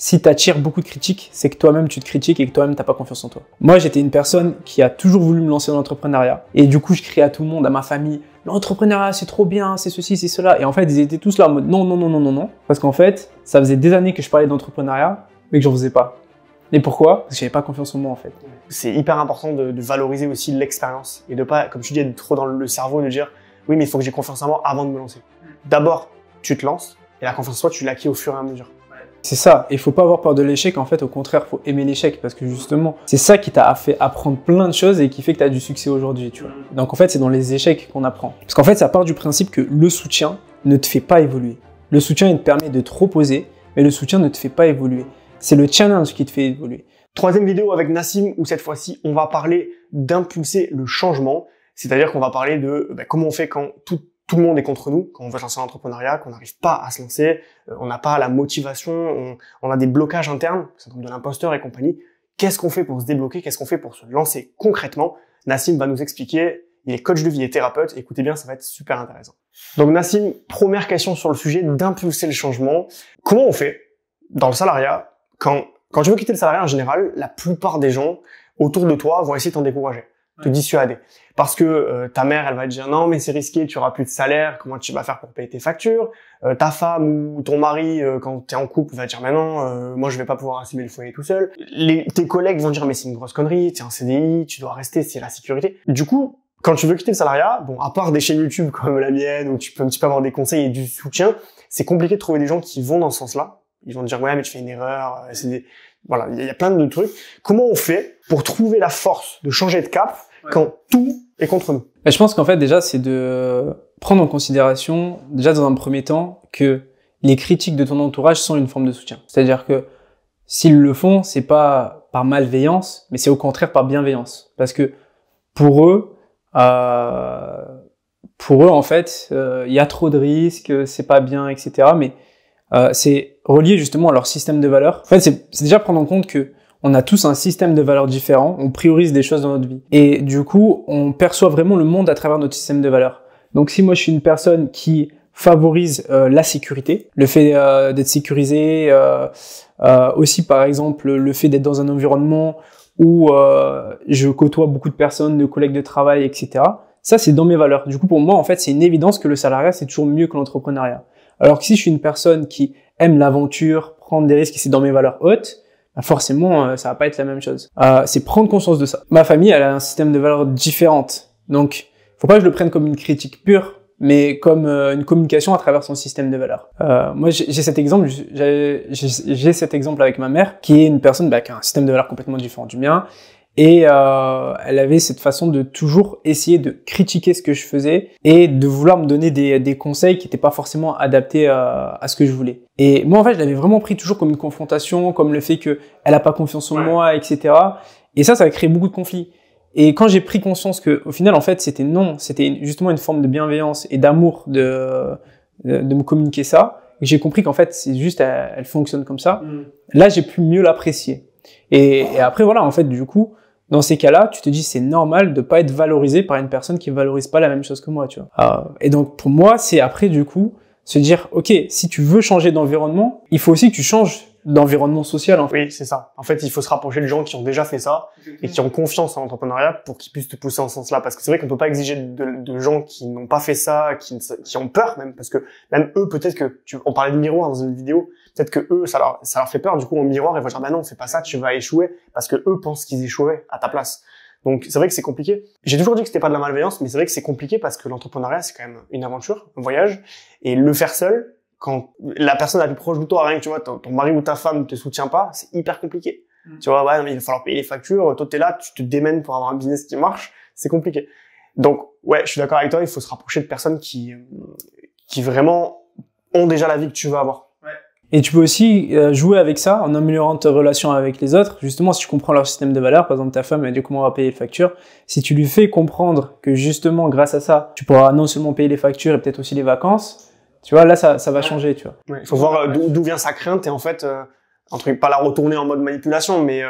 si tu attires beaucoup de critiques, c'est que toi-même tu te critiques et que toi-même t'as pas confiance en toi. Moi, j'étais une personne qui a toujours voulu me lancer dans l'entrepreneuriat. Et du coup, je criais à tout le monde, à ma famille, l'entrepreneuriat c'est trop bien, c'est ceci, c'est cela. Et en fait, ils étaient tous là en mode non, non, non, non, non, non. Parce qu'en fait, ça faisait des années que je parlais d'entrepreneuriat, mais que j'en faisais pas. Et pourquoi? Parce que j'avais pas confiance en moi en fait. C'est hyper important de valoriser aussi l'expérience et de pas, comme tu dis, être trop dans le cerveau et de dire oui, mais il faut que j'ai confiance en moi avant de me lancer. D'abord, tu te lances et la confiance en toi, tu l'acquiers au fur et à mesure. C'est ça, il faut pas avoir peur de l'échec, en fait, au contraire, faut aimer l'échec, parce que justement, c'est ça qui t'a fait apprendre plein de choses et qui fait que tu as du succès aujourd'hui, tu vois. Donc en fait, c'est dans les échecs qu'on apprend. Parce qu'en fait, ça part du principe que le soutien ne te fait pas évoluer. Le soutien, il te permet de te reposer, mais le soutien ne te fait pas évoluer. C'est le challenge qui te fait évoluer. Troisième vidéo avec Nassim, où cette fois-ci, on va parler d'impulser le changement, c'est-à-dire qu'on va parler de comment on fait quand tout le monde est contre nous, quand on veut se lancer en entrepreneuriat, qu'on n'arrive pas à se lancer, on n'a pas la motivation, on a des blocages internes, syndrome de l'imposteur et compagnie. Qu'est-ce qu'on fait pour se débloquer? Qu'est-ce qu'on fait pour se lancer concrètement? Nassim va nous expliquer, il est coach de vie et thérapeute, écoutez bien, ça va être super intéressant. Donc Nassim, première question sur le sujet d'impulser le changement. Comment on fait dans le salariat quand tu veux quitter le salariat en général, la plupart des gens autour de toi vont essayer de t'en décourager, te dissuader. Parce que ta mère, elle va te dire non mais c'est risqué, tu auras plus de salaire, comment tu vas faire pour payer tes factures. Ta femme ou ton mari, quand t'es en couple, va te dire mais non, moi je vais pas pouvoir assumer le foyer tout seul. Tes collègues vont dire mais c'est une grosse connerie, t'es en CDI, tu dois rester, c'est la sécurité. Du coup, quand tu veux quitter le salariat, bon, à part des chaînes YouTube comme la mienne où tu peux un petit peu avoir des conseils et du soutien, c'est compliqué de trouver des gens qui vont dans ce sens-là. Ils vont te dire ouais mais tu fais une erreur, voilà, il y a plein de trucs. Comment on fait pour trouver la force de changer de cap quand tout est contre nous? Je pense qu'en fait déjà c'est de prendre en considération déjà dans un premier temps que les critiques de ton entourage sont une forme de soutien. C'est-à-dire que s'ils le font, c'est pas par malveillance, mais c'est au contraire par bienveillance. Parce que pour eux en fait, il y a trop de risques, c'est pas bien, etc. Mais c'est relié justement à leur système de valeurs. En fait, c'est déjà prendre en compte que on a tous un système de valeurs différent, on priorise des choses dans notre vie. Et du coup, on perçoit vraiment le monde à travers notre système de valeurs. Donc si moi je suis une personne qui favorise la sécurité, le fait d'être sécurisé, aussi par exemple le fait d'être dans un environnement où je côtoie beaucoup de personnes, de collègues de travail, etc. Ça, c'est dans mes valeurs. Du coup, pour moi, en fait, c'est une évidence que le salariat, c'est toujours mieux que l'entrepreneuriat. Alors que si je suis une personne qui aime l'aventure, prendre des risques et c'est dans mes valeurs hautes, bah forcément, ça va pas être la même chose. C'est prendre conscience de ça. Ma famille, elle a un système de valeurs différentes. Donc, faut pas que je le prenne comme une critique pure, mais comme une communication à travers son système de valeurs. Moi, j'ai cet exemple, j'ai cet exemple avec ma mère, qui est une personne qui a un système de valeurs complètement différent du mien. Et elle avait cette façon de toujours essayer de critiquer ce que je faisais et de vouloir me donner des conseils qui n'étaient pas forcément adaptés à ce que je voulais. Et moi, en fait, je l'avais vraiment pris toujours comme une confrontation, comme le fait qu'elle a pas confiance en moi, etc. Et ça a créé beaucoup de conflits. Et quand j'ai pris conscience que, au final, en fait, c'était justement une forme de bienveillance et d'amour de me communiquer ça, et j'ai compris qu'en fait, c'est juste, elle fonctionne comme ça. Là, j'ai pu mieux l'apprécier. Et après, voilà, en fait, du coup, dans ces cas-là, tu te dis c'est normal de pas être valorisé par une personne qui valorise pas la même chose que moi, tu vois. Et donc pour moi, c'est après du coup se dire OK, si tu veux changer d'environnement, il faut aussi que tu changes d'environnement social. En fait. Oui, c'est ça. En fait, il faut se rapprocher de gens qui ont déjà fait ça et qui ont confiance en l'entrepreneuriat pour qu'ils puissent te pousser en ce sens-là. Parce que c'est vrai qu'on peut pas exiger de gens qui n'ont pas fait ça, qui ont peur même, parce que même eux, peut-être que on parlait de miroir dans une vidéo, peut-être que eux, ça leur fait peur. Du coup, au miroir, ils vont dire bah non, fais pas ça, tu vas échouer, parce que eux pensent qu'ils échoueraient à ta place. Donc c'est vrai que c'est compliqué. J'ai toujours dit que c'était pas de la malveillance, mais c'est vrai que c'est compliqué parce que l'entrepreneuriat c'est quand même une aventure, un voyage, et le faire seul, quand la personne la plus proche de toi, rien que tu vois, ton mari ou ta femme ne te soutient pas, c'est hyper compliqué. Tu vois, ouais, mais il va falloir payer les factures, toi t'es là, tu te démènes pour avoir un business qui marche, c'est compliqué. Donc ouais, je suis d'accord avec toi, il faut se rapprocher de personnes qui vraiment ont déjà la vie que tu veux avoir. Et tu peux aussi jouer avec ça en améliorant ta relation avec les autres. Justement, si tu comprends leur système de valeurs, par exemple ta femme, elle dit comment on va payer les factures. Si tu lui fais comprendre que justement, grâce à ça, tu pourras non seulement payer les factures et peut-être aussi les vacances, tu vois, là, ça va changer, tu vois. Ouais, il faut voir d'où vient sa crainte et en fait, pas la retourner en mode manipulation, mais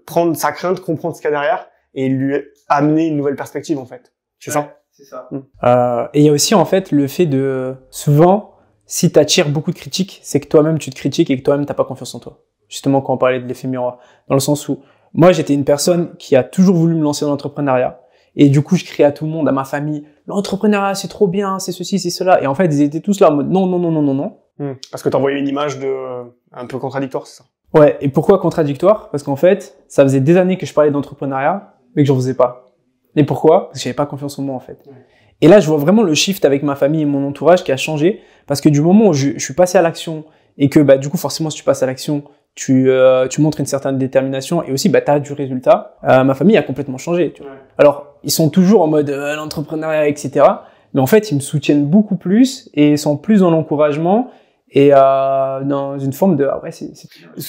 prendre sa crainte, comprendre ce qu'il y a derrière et lui amener une nouvelle perspective, en fait. C'est ça? C'est ça. Et il y a aussi, en fait, le fait de, souvent, si tu attires beaucoup de critiques, c'est que toi-même tu te critiques et que toi-même t'as pas confiance en toi. Justement, quand on parlait de l'effet miroir. Dans le sens où, moi, j'étais une personne qui a toujours voulu me lancer dans l'entrepreneuriat. Et du coup, je criais à tout le monde, à ma famille, l'entrepreneuriat, c'est trop bien, c'est ceci, c'est cela. Et en fait, ils étaient tous là en mode non, non, non, non, non, non. Parce que t'envoyais une image un peu contradictoire, c'est ça? Ouais. Et pourquoi contradictoire? Parce qu'en fait, ça faisait des années que je parlais d'entrepreneuriat, mais que j'en faisais pas. Et pourquoi? Parce que j'avais pas confiance en moi, en fait. Et là, je vois vraiment le shift avec ma famille et mon entourage qui a changé. Parce que du moment où je suis passé à l'action et que, du coup, forcément, si tu passes à l'action, tu montres une certaine détermination et aussi, t'as du résultat. Ma famille a complètement changé, tu vois. Alors, ils sont toujours en mode l'entrepreneuriat, etc. Mais en fait, ils me soutiennent beaucoup plus et sont plus dans l'encouragement et dans une forme de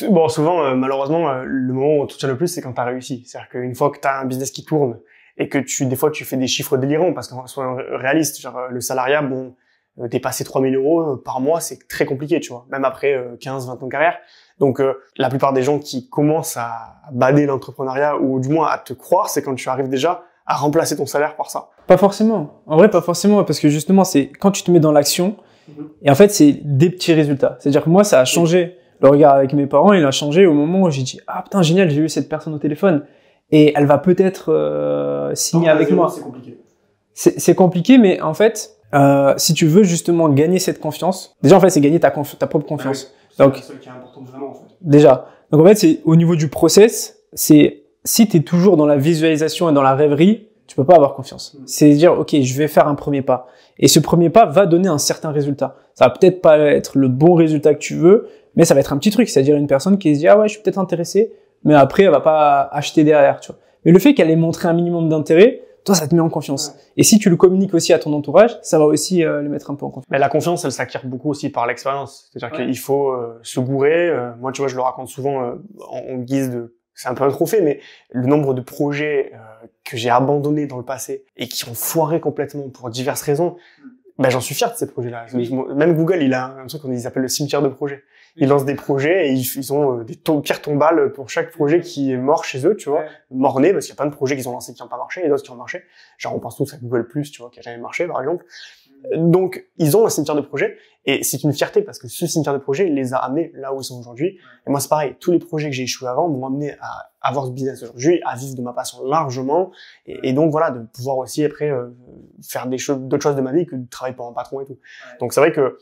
Bon, souvent, malheureusement, le moment où on te soutient le plus, c'est quand t'as réussi. C'est-à-dire qu'une fois que t'as un business qui tourne et que des fois, tu fais des chiffres délirants, parce qu'on soit réaliste, genre le salariat, dépasser 3 000 euros par mois, c'est très compliqué, tu vois. Même après 15, 20 ans de carrière. Donc, la plupart des gens qui commencent à bader l'entrepreneuriat ou du moins à te croire, c'est quand tu arrives déjà à remplacer ton salaire par ça. Pas forcément. En vrai, pas forcément, parce que justement, c'est quand tu te mets dans l'action, et en fait, c'est des petits résultats. C'est-à-dire que moi, ça a changé. Le regard avec mes parents, il a changé au moment où j'ai dit, ah putain, génial, j'ai eu cette personne au téléphone. Et elle va peut-être signer avec moi. C'est compliqué. C'est compliqué, mais en fait, si tu veux justement gagner cette confiance, déjà en fait, c'est gagner ta propre confiance. Ouais, donc, c'est ça qui est important vraiment, en fait. Déjà. Donc en fait, c'est au niveau du process, c'est si tu es toujours dans la visualisation et dans la rêverie, tu peux pas avoir confiance. C'est dire, ok, je vais faire un premier pas. Et ce premier pas va donner un certain résultat. Ça va peut-être pas être le bon résultat que tu veux, mais ça va être un petit truc. C'est-à-dire une personne qui se dit, ah ouais, je suis peut-être intéressé, mais après, elle va pas acheter derrière, tu vois. Mais le fait qu'elle ait montré un minimum d'intérêt, toi, ça te met en confiance. Ouais. Et si tu le communiques aussi à ton entourage, ça va aussi le mettre un peu en confiance. Mais la confiance, elle s'acquiert beaucoup aussi par l'expérience. C'est-à-dire qu'il faut se gourer. Moi, tu vois, je le raconte souvent en guise de... C'est un peu un trophée, mais le nombre de projets que j'ai abandonnés dans le passé et qui ont foiré complètement pour diverses raisons, j'en suis fier de ces projets-là. Oui. Même Google, il a un truc qu'on appelle le cimetière de projets. Ils lancent des projets et ils ont des pierres tombales pour chaque projet qui est mort chez eux, tu vois. Mort-né, parce qu'il y a plein de projets qu'ils ont lancés qui n'ont pas marché et d'autres qui ont marché. Genre, on pense tous à Google+, tu vois, qui a jamais marché, par exemple. Donc, ils ont un cimetière de projets et c'est une fierté parce que ce cimetière de projets, il les a amenés là où ils sont aujourd'hui. Et moi, c'est pareil. Tous les projets que j'ai échoué avant m'ont amené à avoir ce business aujourd'hui, à vivre de ma passion largement et donc voilà, de pouvoir aussi après faire d'autres choses de ma vie que de travailler pour un patron et tout. Donc, c'est vrai que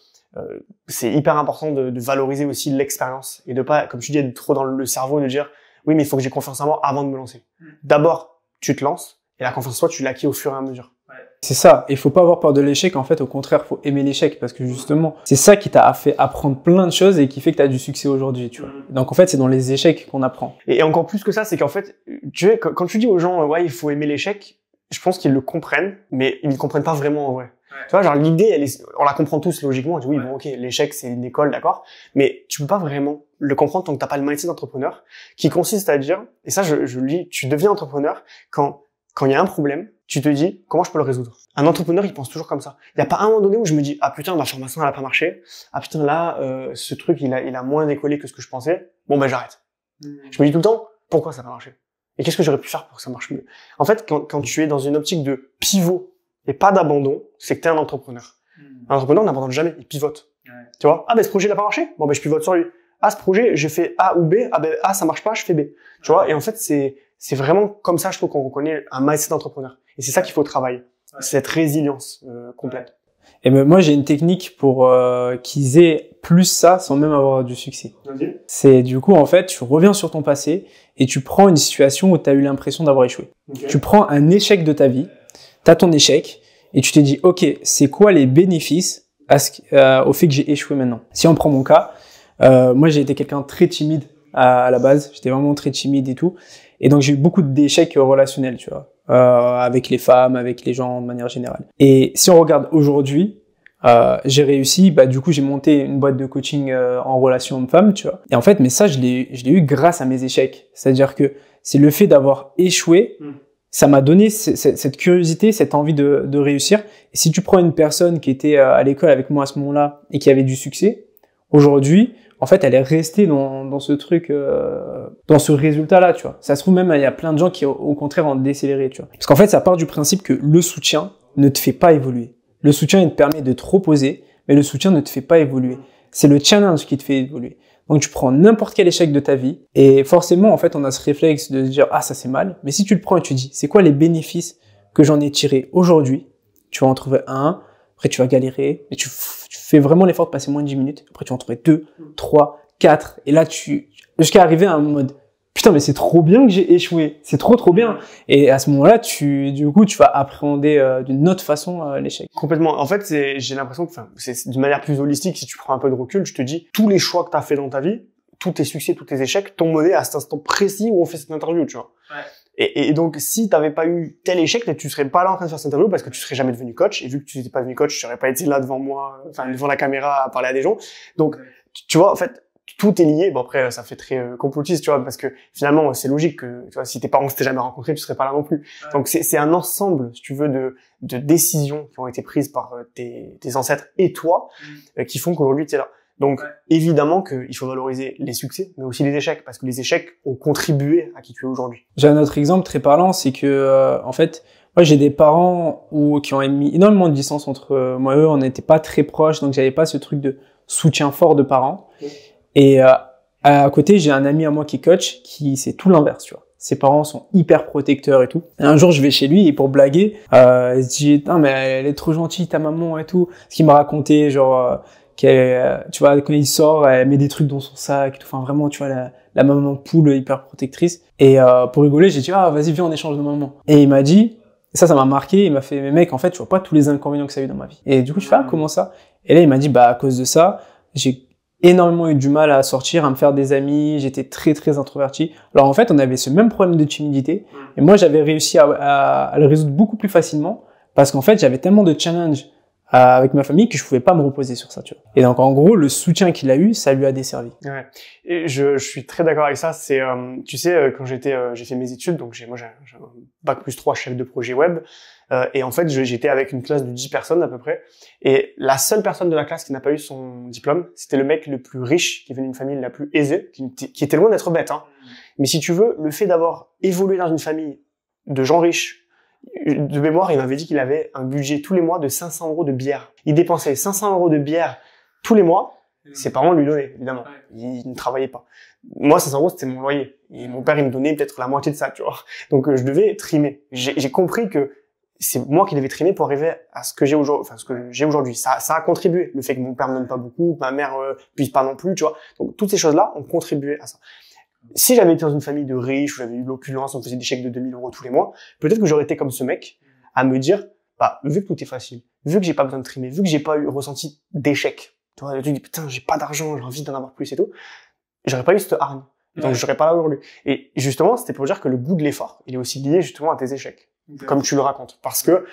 c'est hyper important de valoriser aussi l'expérience et de pas, comme tu dis, être trop dans le cerveau de dire oui, mais il faut que j'ai confiance en moi avant de me lancer. D'abord, tu te lances et la confiance en toi, tu l'acquiers au fur et à mesure. C'est ça. Il faut pas avoir peur de l'échec. En fait, au contraire, faut aimer l'échec parce que justement, c'est ça qui t'a fait apprendre plein de choses et qui fait que tu as du succès aujourd'hui, tu vois. Donc, en fait, c'est dans les échecs qu'on apprend. Et encore plus que ça, c'est qu'en fait, tu sais, quand tu dis aux gens, ouais, il faut aimer l'échec, je pense qu'ils le comprennent, mais ils ne comprennent pas vraiment en vrai. Tu vois, genre, l'idée, on la comprend tous logiquement. On dit, oui, bon, ok, l'échec, c'est une école, d'accord. Mais tu peux pas vraiment le comprendre tant que t'as pas le mindset d'entrepreneur qui consiste à dire, et ça, je le dis, tu deviens entrepreneur quand il y a un problème, tu te dis, comment je peux le résoudre? Un entrepreneur, il pense toujours comme ça. Il y a pas un moment donné où je me dis, ah putain, ma formation, elle a pas marché. Ah putain, là, ce truc, il a moins décollé que ce que je pensais. Bon, j'arrête. Je me dis tout le temps, pourquoi ça n'a pas marché? Et qu'est-ce que j'aurais pu faire pour que ça marche mieux? En fait, quand tu es dans une optique de pivot et pas d'abandon, c'est que t'es un entrepreneur. Un entrepreneur n'abandonne jamais, il pivote. Tu vois? Ah, ce projet n'a pas marché? Bon, je pivote sur lui. Ah, ce projet, j'ai fait A ou B. A, ça marche pas, je fais B. Tu vois? Et en fait, c'est vraiment comme ça, je trouve qu'on reconnaît un mindset d'entrepreneur. Et c'est ça qu'il faut travailler. C'est cette résilience complète. Et moi, j'ai une technique pour qu'ils aient plus ça sans même avoir du succès. Okay. C'est du coup, en fait, tu reviens sur ton passé et tu prends une situation où tu as eu l'impression d'avoir échoué. Okay. Tu prends un échec de ta vie, tu as ton échec et tu te dis, ok, c'est quoi les bénéfices au fait que j'ai échoué maintenant? Si on prend mon cas, moi, j'ai été quelqu'un de très timide à la base. J'étais vraiment très timide et tout. Et donc, j'ai eu beaucoup d'échecs relationnels, tu vois. Avec les femmes, avec les gens de manière générale. Et si on regarde aujourd'hui, j'ai réussi, du coup j'ai monté une boîte de coaching en relation homme-femme, tu vois. Et en fait, mais ça je l'ai eu grâce à mes échecs. C'est-à-dire que c'est le fait d'avoir échoué, ça m'a donné cette curiosité, cette envie de réussir. Et si tu prends une personne qui était à l'école avec moi à ce moment-là et qui avait du succès, aujourd'hui, en fait, elle est restée dans ce truc, dans ce résultat-là, tu vois. Ça se trouve même, il y a plein de gens qui, au contraire, ont décéléré, tu vois. Parce qu'en fait, ça part du principe que le soutien ne te fait pas évoluer. Le soutien, il te permet de te reposer, mais le soutien ne te fait pas évoluer. C'est le challenge qui te fait évoluer. Donc, tu prends n'importe quel échec de ta vie et forcément, en fait, on a ce réflexe de se dire, ah, ça c'est mal. Mais si tu le prends et tu dis, c'est quoi les bénéfices que j'en ai tirés aujourd'hui? Tu vas en trouver un, après tu vas galérer, et tu fais vraiment l'effort de passer moins de 10 minutes. Après, tu vas en trouver 2, 3, 4, et là, jusqu'à arriver à un mode, putain, mais c'est trop bien que j'ai échoué. C'est trop bien. Et à ce moment-là, du coup, tu vas appréhender d'une autre façon l'échec. Complètement. En fait, j'ai l'impression que, c'est d'une manière plus holistique, si tu prends un peu de recul, je te dis, tous les choix que tu as fait dans ta vie, tous tes succès, tous tes échecs, t'ont mené à cet instant précis où on fait cette interview, tu vois. Ouais. Et donc, si t'avais pas eu tel échec, tu serais pas là en train de faire cette interview parce que tu serais jamais devenu coach. Et vu que tu n'étais pas devenu coach, tu serais pas été là devant moi, devant la caméra à parler à des gens. Donc, tu vois, en fait, tout est lié. Bon, après, ça fait très complotiste, tu vois, parce que finalement, c'est logique que, tu vois, si tes parents s'étaient jamais rencontrés, tu serais pas là non plus. Ouais. Donc, c'est un ensemble, si tu veux, de décisions qui ont été prises par tes ancêtres et toi, qui font qu'aujourd'hui, tu es là. Donc, évidemment qu'il faut valoriser les succès, mais aussi les échecs, parce que les échecs ont contribué à qui tu es aujourd'hui. J'ai un autre exemple très parlant, c'est que, en fait, moi, j'ai des parents qui ont mis énormément de distance entre moi et eux. On n'était pas très proches, donc j'avais pas ce truc de soutien fort de parents. Et à côté, j'ai un ami à moi qui est coach, c'est tout l'inverse, tu vois. Ses parents sont hyper protecteurs et tout. Et un jour, je vais chez lui et pour blaguer, il se dit, mais elle est trop gentille, ta maman et tout. Ce qu'il m'a raconté, genre, tu vois, quand il sort, elle met des trucs dans son sac et tout. Enfin, vraiment, tu vois, la maman poule hyper protectrice. Et pour rigoler, j'ai dit, vas-y, viens, on échange de maman. Et il m'a dit, ça m'a marqué, il m'a fait, mais mec, en fait, tu vois pas tous les inconvénients que ça a eu dans ma vie. Et du coup, je fais, comment ça? Et là, il m'a dit, à cause de ça, j'ai énormément eu du mal à sortir, à me faire des amis, j'étais très très introverti. Alors en fait, on avait ce même problème de timidité, et moi j'avais réussi à le résoudre beaucoup plus facilement, parce qu'en fait j'avais tellement de challenges avec ma famille que je pouvais pas me reposer sur ça, tu vois. Et donc en gros, le soutien qu'il a eu, ça lui a desservi. Ouais. Et je suis très d'accord avec ça. C'est, tu sais, quand j'ai fait mes études, donc j'ai un bac+3 chef de projet web, et en fait j'étais avec une classe de 10 personnes à peu près, et la seule personne de la classe qui n'a pas eu son diplôme, c'était le mec le plus riche, qui venait d'une famille la plus aisée, qui était loin d'être bête, hein. Mais si tu veux, le fait d'avoir évolué dans une famille de gens riches, de mémoire, il m'avait dit qu'il avait un budget tous les mois de 500 € de bière. Il dépensait 500 € de bière tous les mois. Ses parents lui donnaient, évidemment. Il ne travaillait pas. Moi, 500 €, c'était mon loyer. Et mon père, il me donnait peut-être la moitié de ça, tu vois. Donc, je devais trimer. J'ai compris que c'est moi qui devais trimer pour arriver à ce que j'ai aujourd'hui. Ça a contribué. Le fait que mon père me donne pas beaucoup, que ma mère puisse pas non plus, tu vois. Donc, toutes ces choses-là ont contribué à ça. Si j'avais été dans une famille de riches, où j'avais eu l'opulence, on me faisait des chèques de 2000 € tous les mois, peut-être que j'aurais été comme ce mec, à me dire, vu que tout est facile, vu que j'ai pas besoin de trimer, vu que j'ai pas ressenti d'échec, tu vois, tu dis, putain, j'ai pas d'argent, j'ai envie d'en avoir plus et tout, j'aurais pas eu cette hargne. Donc, je serais pas là aujourd'hui. Et justement, c'était pour dire que le goût de l'effort, il est aussi lié justement à tes échecs. Comme tu le racontes. Parce que,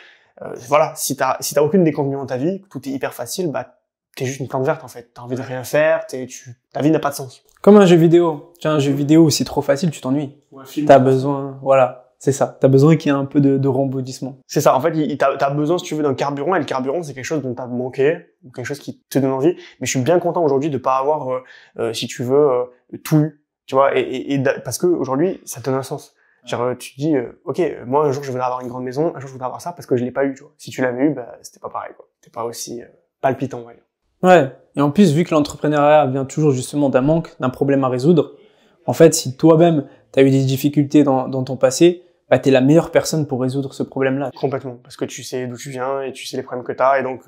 voilà, si t'as aucune déconvenue dans ta vie, que tout est hyper facile, t'es juste une plante verte, en fait. T'as envie de rien faire, ta vie n'a pas de sens. Comme un jeu vidéo. Tu as un jeu vidéo où c'est trop facile, tu t'ennuies. T'as besoin, voilà. C'est ça. T'as besoin qu'il y ait un peu de rembaudissement. C'est ça. En fait, t'as besoin, si tu veux, d'un carburant, et le carburant, c'est quelque chose dont t'as manqué, ou quelque chose qui te donne envie. Mais je suis bien content aujourd'hui de pas avoir, si tu veux, tout eu. Tu vois, parce que aujourd'hui, ça te donne un sens. Genre, tu te dis, ok, moi, un jour, je voudrais avoir une grande maison, un jour, je voudrais avoir ça parce que je l'ai pas eu, tu vois. Si tu l'avais eu, c'était pas pareil, quoi. C'était pas aussi palpitant, on va dire. Ouais. Et en plus, vu que l'entrepreneuriat vient toujours justement d'un manque, d'un problème à résoudre, en fait, si toi-même, t'as eu des difficultés dans ton passé, t'es la meilleure personne pour résoudre ce problème-là. Complètement. Parce que tu sais d'où tu viens et tu sais les problèmes que t'as, et donc,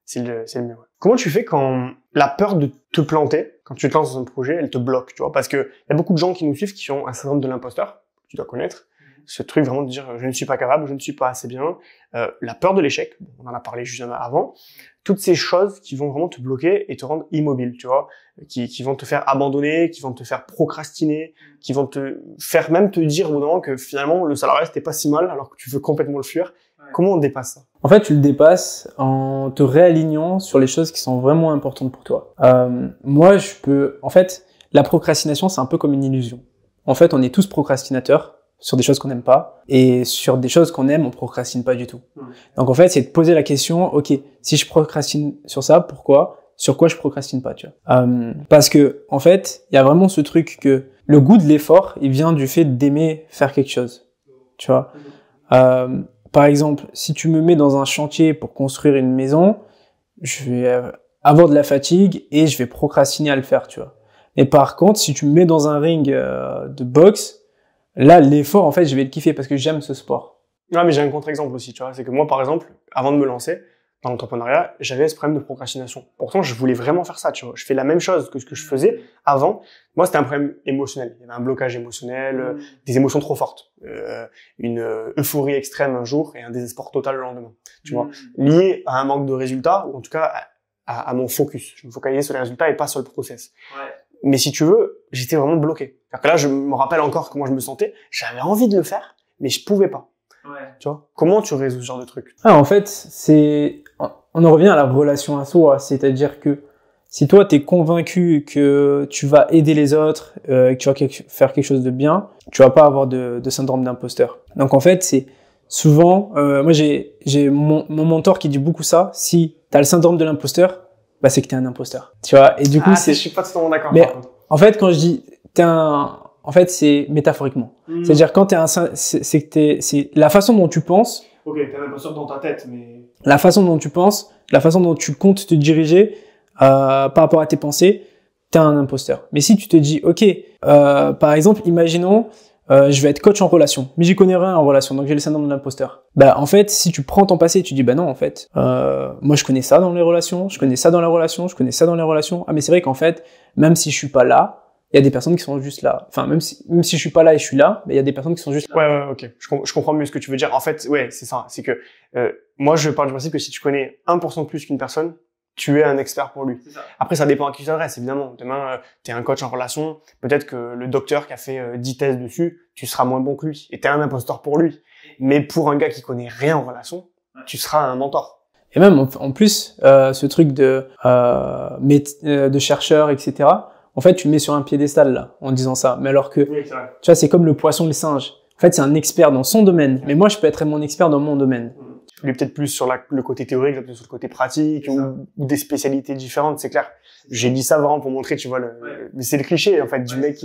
c'est le mieux. Ouais. Comment tu fais quand la peur de te planter, quand tu te lances dans un projet, elle te bloque, tu vois? Parce que y a beaucoup de gens qui nous suivent qui ont un syndrome de l'imposteur, tu dois connaître. Ce truc vraiment de dire je ne suis pas capable, je ne suis pas assez bien, la peur de l'échec, on en a parlé juste avant, toutes ces choses qui vont vraiment te bloquer et te rendre immobile, tu vois, qui vont te faire abandonner, qui vont te faire procrastiner, qui vont te faire même te dire au bout d'un moment que finalement le salariat c'était pas si mal alors que tu veux complètement le fuir. Ouais. Comment on dépasse ça? En fait, tu le dépasses en te réalignant sur les choses qui sont vraiment importantes pour toi. Moi, en fait, la procrastination, c'est un peu comme une illusion. En fait, on est tous procrastinateurs sur des choses qu'on n'aime pas, et sur des choses qu'on aime, on procrastine pas du tout. Donc en fait, c'est de poser la question, ok, si je procrastine sur ça, pourquoi? Sur quoi je procrastine pas, tu vois? Parce que en fait, il y a vraiment ce truc que le goût de l'effort, il vient du fait d'aimer faire quelque chose, tu vois? Par exemple, si tu me mets dans un chantier pour construire une maison, je vais avoir de la fatigue et je vais procrastiner à le faire, tu vois. Mais par contre, si tu me mets dans un ring de boxe, là, l'effort, en fait, je vais le kiffer parce que j'aime ce sport. Ouais, mais j'ai un contre-exemple aussi, tu vois. C'est que moi, par exemple, avant de me lancer dans l'entrepreneuriat, j'avais ce problème de procrastination. Pourtant, je voulais vraiment faire ça, tu vois. Je fais la même chose que ce que je faisais avant. Moi, c'était un problème émotionnel. Il y avait un blocage émotionnel, des émotions trop fortes, une euphorie extrême un jour et un désespoir total le lendemain, tu vois. Lié à un manque de résultats, ou en tout cas à mon focus. Je me focalisais sur les résultats et pas sur le process. Ouais. Mais si tu veux, j'étais vraiment bloqué. C'est-à-dire que là, je me rappelle encore comment je me sentais. J'avais envie de le faire, mais je pouvais pas. Ouais. Tu vois, comment tu résous ce genre de truc? En fait, on en revient à la relation à soi. C'est-à-dire que si toi, t'es convaincu que tu vas aider les autres, que tu vas faire quelque chose de bien, tu vas pas avoir de syndrome d'imposteur. Donc en fait, c'est souvent, moi j'ai mon mentor qui dit beaucoup ça. Si t'as le syndrome de l'imposteur, bah c'est que t'es un imposteur. Tu vois. Et du coup, je suis pas totalement d'accord. Mais en fait, quand je dis en fait, c'est métaphoriquement. C'est-à-dire quand c'est la façon dont tu penses. Ok, t'es un imposteur dans ta tête, mais la façon dont tu penses, la façon dont tu comptes te diriger par rapport à tes pensées, t'es un imposteur. Mais si tu te dis, ok, par exemple, imaginons, je vais être coach en relation, mais j'y connais rien en relation, donc j'ai le syndrome de l'imposteur. Bah en fait, si tu prends ton passé et tu dis, bah non, en fait, moi je connais ça dans les relations, je connais ça dans les relations, je connais ça dans les relations. Ah mais c'est vrai qu'en fait, même si je suis pas là, il y a des personnes qui sont juste là. Enfin, même si je suis pas là et je suis là, mais il y a des personnes qui sont juste là. Ouais, ok. Je comprends mieux ce que tu veux dire. En fait, ouais, c'est ça. C'est que moi, je parle du principe que si tu connais 1% de plus qu'une personne, tu es un expert pour lui. Après, ça dépend à qui tu t'adresses, évidemment. Demain, t'es un coach en relation, peut-être que le docteur qui a fait 10 thèses dessus, tu seras moins bon que lui. Et t'es un imposteur pour lui. Mais pour un gars qui connaît rien en relation, tu seras un mentor. Et même, en plus, ce truc de chercheur, etc., en fait, tu le mets sur un piédestal, là, en disant ça. Mais alors que, oui, tu vois, c'est comme le poisson et le singe. En fait, c'est un expert dans son domaine. Mais moi, je peux être mon expert dans mon domaine. Lui, peut-être plus sur le côté théorique, peut-être sur le côté pratique, ou des spécialités différentes, c'est clair. J'ai dit ça vraiment pour montrer, tu vois, mais c'est le cliché, en fait, du mec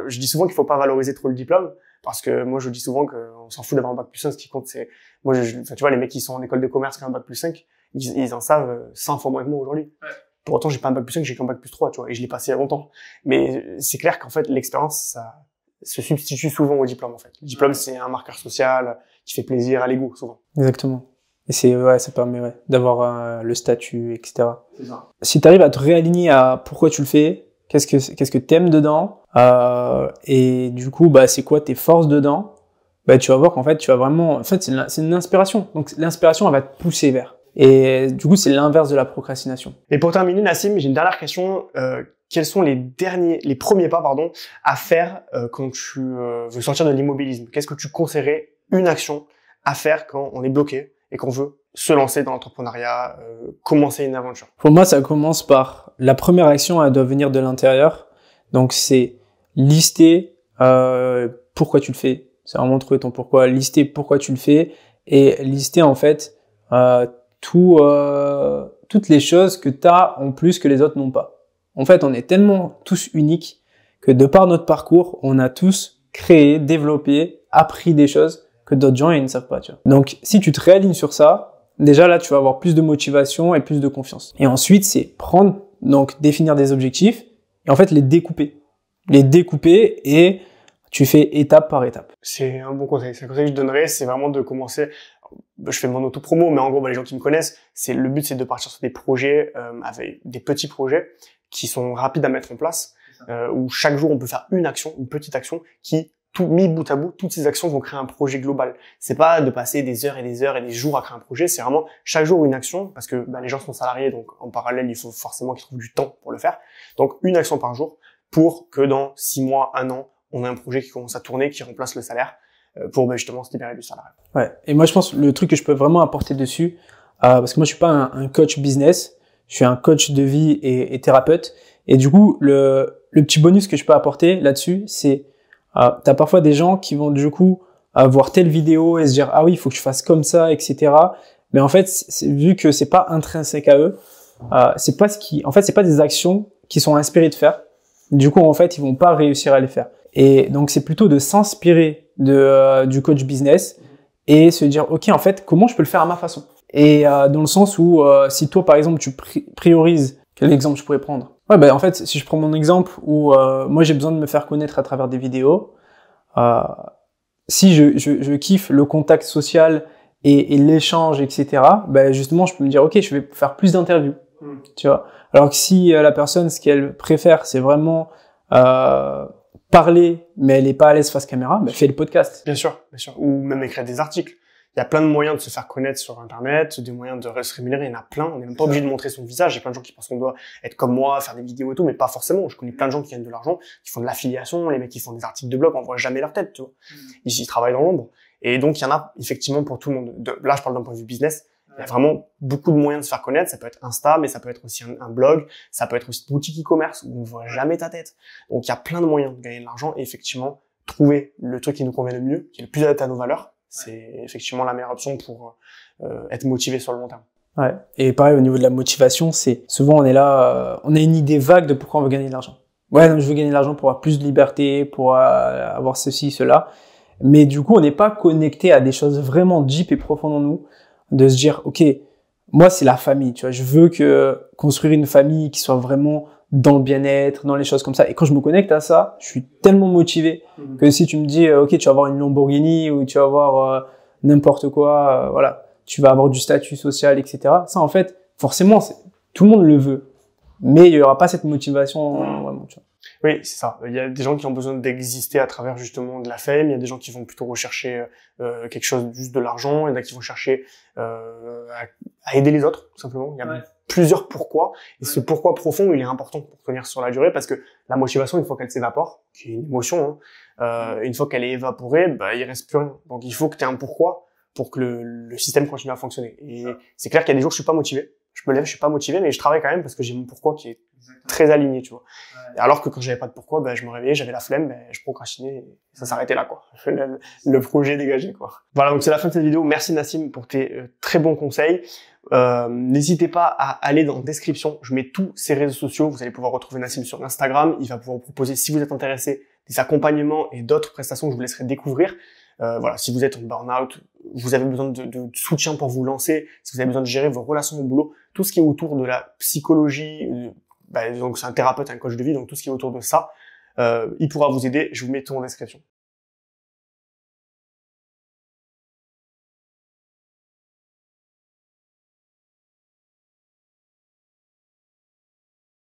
je dis souvent qu'il faut pas valoriser trop le diplôme, parce que moi, je dis souvent qu'on s'en fout d'avoir un bac+1, ce qui compte, c'est, moi, tu vois, les mecs qui sont en école de commerce qui ont un bac+5, ils en savent 100 fois moins que moi aujourd'hui. Ouais. Pour autant, j'ai pas un bac+5, j'ai qu'un bac+3, tu vois, et je l'ai passé il y a longtemps. Mais c'est clair qu'en fait, l'expérience, ça se substitue souvent au diplôme, en fait. Le diplôme, c'est un marqueur social qui fait plaisir à l'ego, souvent. Exactement. Et ça permet, d'avoir le statut, etc. C'est ça. Si t'arrives à te réaligner à pourquoi tu le fais, qu'est-ce que t'aimes dedans, et du coup, bah, c'est quoi tes forces dedans, bah, tu vas voir qu'en fait, tu vas vraiment, en fait, c'est une inspiration. Donc, l'inspiration, elle va te pousser vers. Et du coup, c'est l'inverse de la procrastination. Et pour terminer, Nassim, j'ai une dernière question. Quels sont les premiers pas, à faire quand tu veux sortir de l'immobilisme? Qu'est-ce que tu conseillerais une action à faire quand on est bloqué et qu'on veut se lancer dans l'entrepreneuriat, commencer une aventure? Pour moi, ça commence par la première action, elle doit venir de l'intérieur. Donc, c'est lister pourquoi tu le fais. C'est vraiment trouver ton pourquoi, lister pourquoi tu le fais et lister en fait toutes les choses que tu as en plus que les autres n'ont pas. En fait, on est tellement tous uniques que de par notre parcours, on a tous créé, développé, appris des choses que d'autres gens ils ne savent pas, tu vois. Donc, si tu te réalignes sur ça, déjà là, tu vas avoir plus de motivation et plus de confiance. Et ensuite, c'est définir des objectifs et en fait les découper. Les découper et tu fais étape par étape. C'est un bon conseil. C'est un conseil que je donnerais, c'est vraiment de commencer. Je fais mon auto-promo, mais en gros, les gens qui me connaissent, le but, c'est de partir sur des projets, avec des petits projets qui sont rapides à mettre en place, où chaque jour, on peut faire une petite action qui, mis bout à bout, toutes ces actions vont créer un projet global. C'est pas de passer des heures et des heures et des jours à créer un projet, c'est vraiment chaque jour une action, parce que les gens sont salariés, donc en parallèle, il faut forcément qu'ils trouvent du temps pour le faire. Donc, une action par jour pour que dans 6 mois, 1 an, on ait un projet qui commence à tourner, qui remplace le salaire, pour justement se libérer du salariat. Ouais. Et moi, je pense le truc que je peux vraiment apporter dessus, parce que moi, je suis pas un coach business, je suis un coach de vie et thérapeute. Et du coup, le petit bonus que je peux apporter là-dessus, c'est t'as parfois des gens qui vont du coup voir telle vidéo et se dire ah oui, il faut que je fasse comme ça, etc. Mais en fait, vu que c'est pas intrinsèque à eux, c'est pas c'est pas des actions qui sont inspirées de faire. Du coup, en fait, ils vont pas réussir à les faire. Et donc, c'est plutôt de s'inspirer du coach business et se dire, OK, en fait, comment je peux le faire à ma façon? Et dans le sens où si toi, par exemple, tu priorises, quel exemple je pourrais prendre? Ouais, ben en fait, si je prends mon exemple où moi j'ai besoin de me faire connaître à travers des vidéos, si je kiffe le contact social et l'échange, etc., ben justement, je peux me dire, ok, je vais faire plus d'interviews, tu vois. Alors que si la personne, ce qu'elle préfère, c'est vraiment parler, mais elle est pas à l'aise face caméra, ben fais le podcast. Bien sûr. Ou même écrire des articles. Il y a plein de moyens de se faire connaître sur Internet, des moyens de se rémunérer, il y en a plein. On n'est même pas obligé de montrer son visage. Il y a plein de gens qui pensent qu'on doit être comme moi, faire des vidéos et tout, mais pas forcément. Je connais plein de gens qui gagnent de l'argent, qui font de l'affiliation, les mecs qui font des articles de blog, on voit jamais leur tête, tu vois. Ils travaillent dans l'ombre. Et donc, il y en a effectivement pour tout le monde. Là, je parle d'un point de vue business. Il y a vraiment beaucoup de moyens de se faire connaître. Ça peut être Insta, mais ça peut être aussi un blog. Ça peut être aussi une boutique e-commerce où on voit jamais ta tête. Donc, il y a plein de moyens de gagner de l'argent et effectivement, trouver le truc qui nous convient le mieux, qui est le plus adapté à nos valeurs. C'est effectivement la meilleure option pour être motivé sur le long terme. Ouais. Et pareil, au niveau de la motivation, c'est souvent on est là, on a une idée vague de pourquoi on veut gagner de l'argent. Ouais, non, je veux gagner de l'argent pour avoir plus de liberté, pour avoir ceci, cela. Mais du coup, on n'est pas connecté à des choses vraiment deep et profondes en nous, de se dire, ok, moi c'est la famille, tu vois, je veux construire une famille qui soit vraiment dans le bien-être, dans les choses comme ça. Et quand je me connecte à ça, je suis tellement motivé que si tu me dis, ok, tu vas avoir une Lamborghini ou tu vas avoir n'importe quoi, voilà, tu vas avoir du statut social, etc. Ça, en fait, forcément, tout le monde le veut, mais il y aura pas cette motivation vraiment, tu vois. Oui, c'est ça. Il y a des gens qui ont besoin d'exister à travers justement de la fame. Il y a des gens qui vont plutôt rechercher quelque chose, juste de l'argent. Il y en a qui vont chercher à aider les autres, tout simplement. Il y a plusieurs pourquoi. Et ce pourquoi profond, il est important pour tenir sur la durée parce que la motivation, une fois qu'elle s'évapore, qui est une émotion, une fois qu'elle est évaporée, bah, il reste plus rien. Donc il faut que tu aies un pourquoi pour que le système continue à fonctionner. Et c'est clair qu'il y a des jours où je suis pas motivé. Je me lève, je suis pas motivé, mais je travaille quand même parce que j'ai mon pourquoi qui est très aligné, tu vois. Ouais. Alors que quand j'avais pas de pourquoi, ben, je me réveillais, j'avais la flemme, ben, je procrastinais, et ça s'arrêtait là, quoi. Le projet dégagé, quoi. Voilà, donc c'est la fin de cette vidéo. Merci Nassim pour tes très bons conseils. N'hésitez pas à aller dans la description. Je mets tous ses réseaux sociaux. Vous allez pouvoir retrouver Nassim sur Instagram. Il va pouvoir vous proposer, si vous êtes intéressé, des accompagnements et d'autres prestations que je vous laisserai découvrir. Voilà, si vous êtes en burn-out, vous avez besoin de soutien pour vous lancer, si vous avez besoin de gérer vos relations au boulot, tout ce qui est autour de la psychologie, donc c'est un thérapeute, un coach de vie, donc tout ce qui est autour de ça, il pourra vous aider. Je vous mets tout en description.